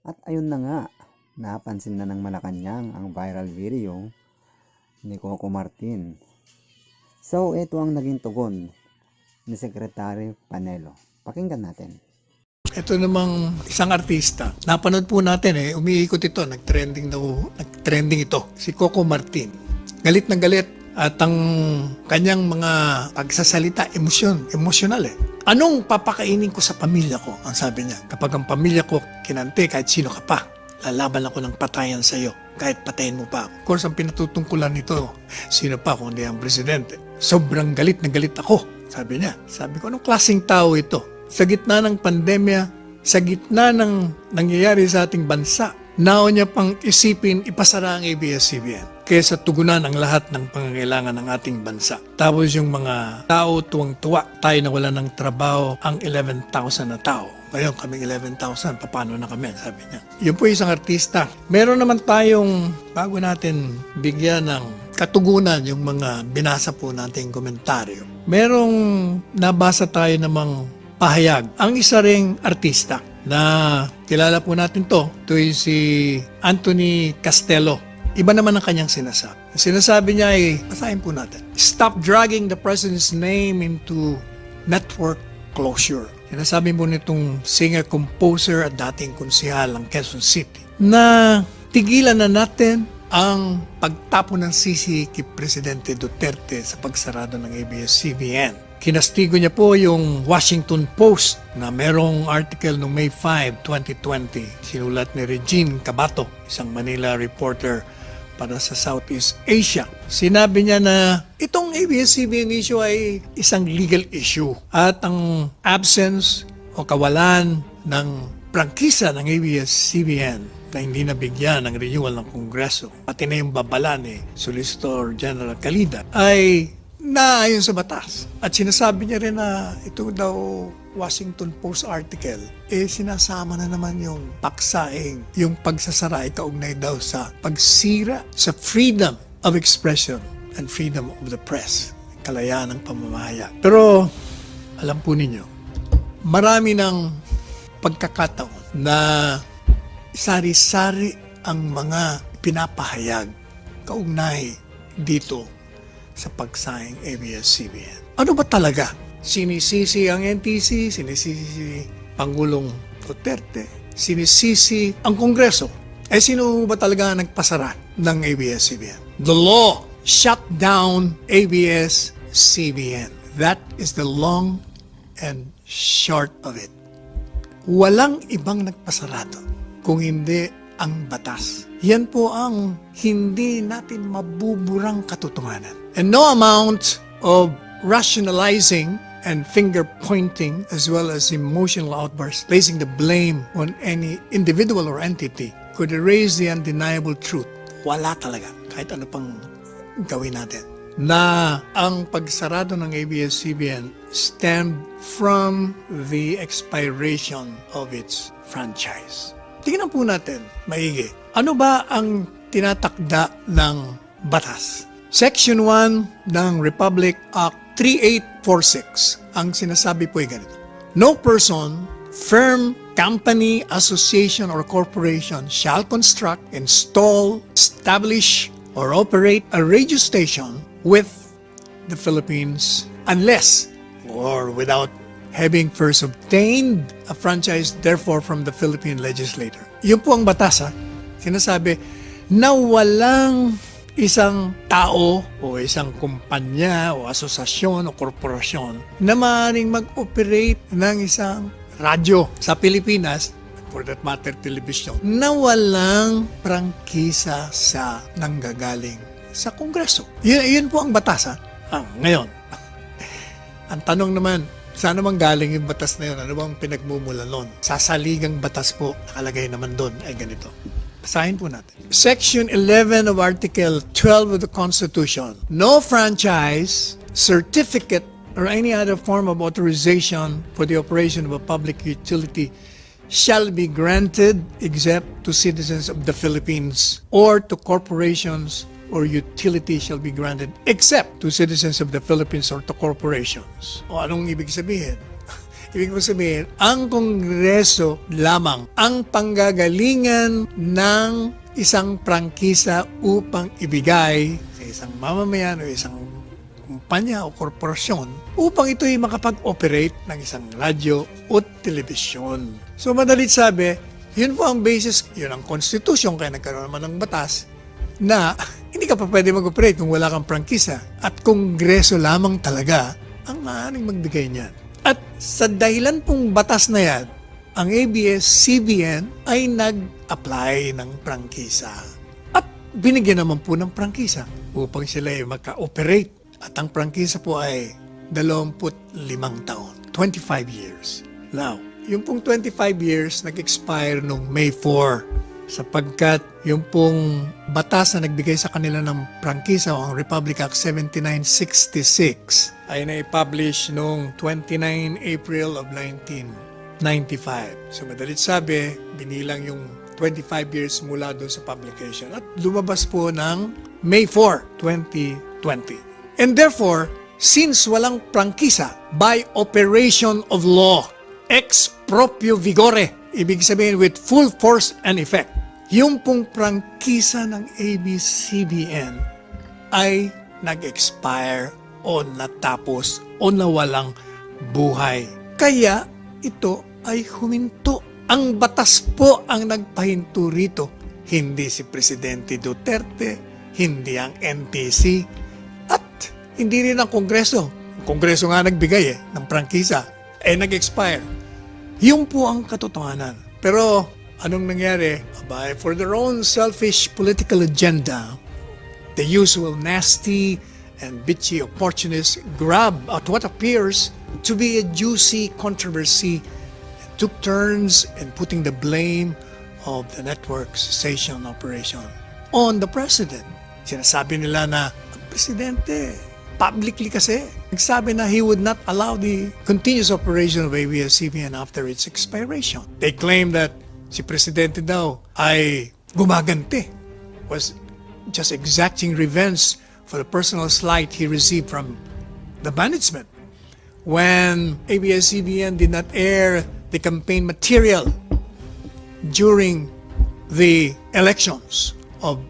At ayun na nga, napansin na ng Malacanang ang viral video ni Coco Martin. So ito ang naging tugon ni Secretary Panelo. Pakinggan natin. Ito namang isang artista. Napanood po natin umiikot ito, nag-trending ito, si Coco Martin. Galit na galit at ang kanyang mga pagsasalita, emosyonal Anong papakainin ko sa pamilya ko? Ang sabi niya, kapag ang pamilya ko kinante kahit sino ka pa, lalaban ako ng patayan sa iyo, kahit patayin mo pa. Of course, ang pinatutungkulan nito, sino pa kung hindi ang presidente. Sobrang galit na galit ako, sabi niya. Sabi ko, anong klaseng tao ito? Sa gitna ng pandemya, sa gitna ng nangyayari sa ating bansa, naon niya pang isipin ipasara ang ABS-CBN kaysa tugunan ang lahat ng pangangailangan ng ating bansa. Tapos yung mga tao tuwang-tuwa, tayo na wala ng trabaho, ang 11,000 na tao. Ngayon kaming 11,000, paano na kami? Sabi niya. Yun po isang artista. Meron naman tayong, bago natin bigyan ng katugunan yung mga binasa po nating komentaryo, merong nabasa tayo namang pahayag. Ang isa ring artista na kilala po natin ito ay si Anthony Castello. Iba naman ang kanyang sinasabi. Ang sinasabi niya ay, basahin po natin. Stop dragging the president's name into network closure. Sinasabi po nitong singer-composer at dating konsehal ng Quezon City na tigilan na natin ang pagtapon ng sisi kay Presidente Duterte sa pagsarado ng ABS-CBN. Kinastigo niya po yung Washington Post na merong article noong May 5, 2020. Sinulat ni Regine Cabato, isang Manila reporter para sa Southeast Asia. Sinabi niya na itong ABS-CBN issue ay isang legal issue at ang absence o kawalan ng prangkisa ng ABS-CBN na hindi nabigyan ng renewal ng Kongreso, pati na yung babala ni Solicitor General Calida, ay naayon sa batas. At sinasabi niya rin na ito daw Washington Post article, sinasama na naman yung paksaing, yung pagsasara ay kaugnay daw sa pagsira sa freedom of expression and freedom of the press, kalayaan ng pamamahayag. Pero alam po ninyo, marami ng pagkakataon na sari-sari ang mga pinapahayag kaugnay dito sa pagsaing ABS-CBN. Ano ba talaga? Sinisisi ang NTC, sinisisi Pangulong Duterte, sinisisi ang Kongreso. Sino ba talaga nagpasara ng ABS-CBN? The law shut down ABS-CBN. That is the long and short of it. Walang ibang nagpasarado kung hindi ang batas. Yan po ang hindi natin mabuburang katotohanan. And no amount of rationalizing and finger-pointing as well as emotional outbursts, placing the blame on any individual or entity could erase the undeniable truth. Wala talaga, kahit ano pang gawin natin, na ang pagsarado ng ABS-CBN stemmed from the expiration of its franchise. Tingnan po natin, maigi. Ano ba ang tinatakda ng batas? Section 1 ng Republic Act 3846. Ang sinasabi po ay ganito. No person, firm, company, association, or corporation shall construct, install, establish, or operate a radio station with the Philippines unless or without having first obtained a franchise therefore from the Philippine legislator. Yun po ang batas Sinasabi na walang isang tao o isang kumpanya o asosasyon o korporasyon na maaaring mag-operate ng isang radyo sa Pilipinas, for that matter television, na walang prangkisa sa nanggagaling sa Kongreso. Yun po ang batas ngayon, ang tanong naman, saan naman galing yung batas na yun? Ano bang pinagmumula nun? Sa saligang batas po, nakalagay naman doon ay ganito. Basahin po natin. Section 11 of Article 12 of the Constitution. No franchise, certificate, or any other form of authorization for the operation of a public utility shall be granted except to citizens of the Philippines or to corporations or utility shall be granted except to citizens of the Philippines or to corporations. O anong ibig sabihin? Ibig mo sabihin, ang Kongreso lamang ang panggagalingan ng isang prangkisa upang ibigay sa isang mamamayan o isang kumpanya o korporasyon upang ito'y makapag-operate ng isang radyo o telebisyon. So madalit sabi, yun po ang basis, yun ang konstitusyon, kaya nagkaroon naman ng batas na hindi ka pa pwede mag-operate kung wala kang prangkisa at Kongreso lamang talaga ang maaaring magbigay niyan. At sa dahilan pong batas na yan, ang ABS-CBN ay nag-apply ng prangkisa. At binigyan naman po ng prangkisa upang sila ay maka-operate. At ang prangkisa po ay 25 taon, 25 years. Now, yung pong 25 years nag-expire noong May 4 sapagkat yung pong batas na nagbigay sa kanila ng prangkisa o ang Republic Act 7966 ay na-publish noong 29 April of 1995. So madalit sabi, binilang yung 25 years mula doon sa publication at lumabas po ng May 4, 2020. And therefore, since walang prangkisa by operation of law, ex proprio vigore, ibig sabihin with full force and effect, yung pong prangkisa ng ABS-CBN ay nag-expire o natapos o nawalang buhay. Kaya ito ay huminto. Ang batas po ang nagpahinto rito. Hindi si Presidente Duterte, hindi ang NTC, at hindi rin ang Kongreso. Ang Kongreso nga nagbigay ng prangkisa, nag-expire. Yun po ang katotohanan. Pero anong nangyari? For their own selfish political agenda, the usual nasty and bitchy opportunists grab at what appears to be a juicy controversy and took turns in putting the blame of the network's cessation operation on the president. Sinasabi nila na ang presidente, publicly kasi, nagsabi na he would not allow the continuous operation of ABS-CBN after its expiration. They claim that si presidente daw ay gumaganti, was just exacting revenge for the personal slight he received from the management when ABS-CBN did not air the campaign material during the elections of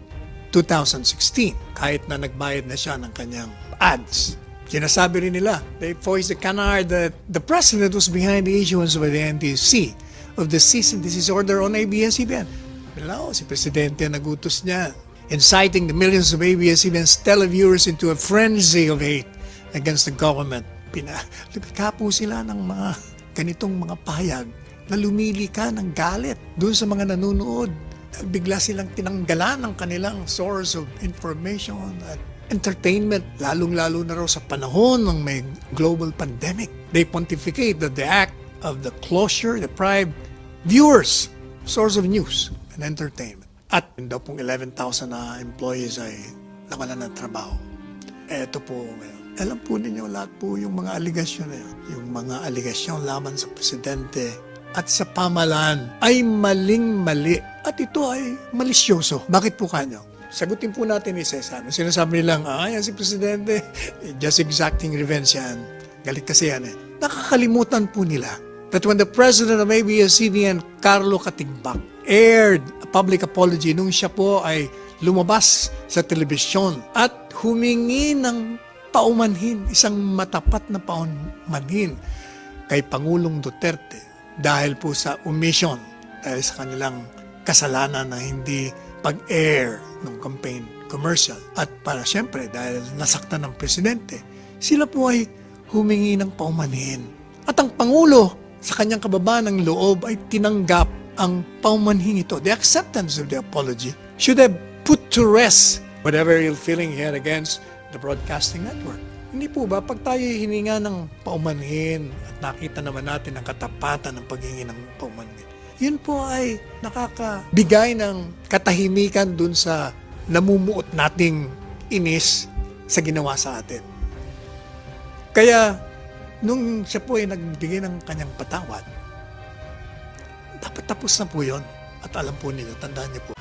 2016 kahit na nagbayad na siya ng kanyang ads. Sinasabi rin nila, they voiced the canard that the president was behind the issuance by the NTC of the cease and desist order on ABS-CBN. Pero si Presidente nagutos niya, inciting the millions of ABS-CBN's televiewers into a frenzy of hate against the government. Lumika po sila ng mga ganitong mga pahayag na lumili ka ng galit doon sa mga nanonood. Bigla silang tinanggalan ng kanilang source of information at entertainment, lalong-lalo na raw sa panahon ng may global pandemic. They pontificate that the act of the closure deprived viewers source of news and entertainment. At daw pong 11,000 na employees ay nawalan ng trabaho. Eto po, alam po ninyo lahat po yung mga aligasyon na yun. Yung mga aligasyon laban sa presidente at sa pamahalaan ay maling-mali. At ito ay malisyoso. Bakit po kanyo? Sagutin po natin isa-isa. Sinasabi nilang, yan si presidente, just exacting revenge yan. Galit kasi yan eh. Nakakalimutan po nila that when the president of ABS-CBN, Carlo Katigbak, aired a public apology nung siya po ay lumabas sa telebisyon at humingi ng paumanhin, isang matapat na paumanhin kay Pangulong Duterte dahil po sa omission, dahil sa kanilang kasalanan na hindi pag-air ng campaign commercial. At para siyempre, dahil nasaktan ng presidente, sila po ay humingi ng paumanhin. At ang Pangulo, sa kanyang kababa ng loob, ay tinanggap ang paumanhin ito. The acceptance of the apology should have put to rest whatever ill feeling he had against the broadcasting network. Hindi po ba, pag tayo hininga ng paumanhin at nakita naman natin ang katapatan ng paghingi ng paumanhin, yun po ay nakakabigay ng katahimikan dun sa namumuot nating inis sa ginawa sa atin. Kaya, nung siya po ay nagbigay ng kanyang patawad, dapat tapos na po yun. At alam po ninyo, tandaan niyo po,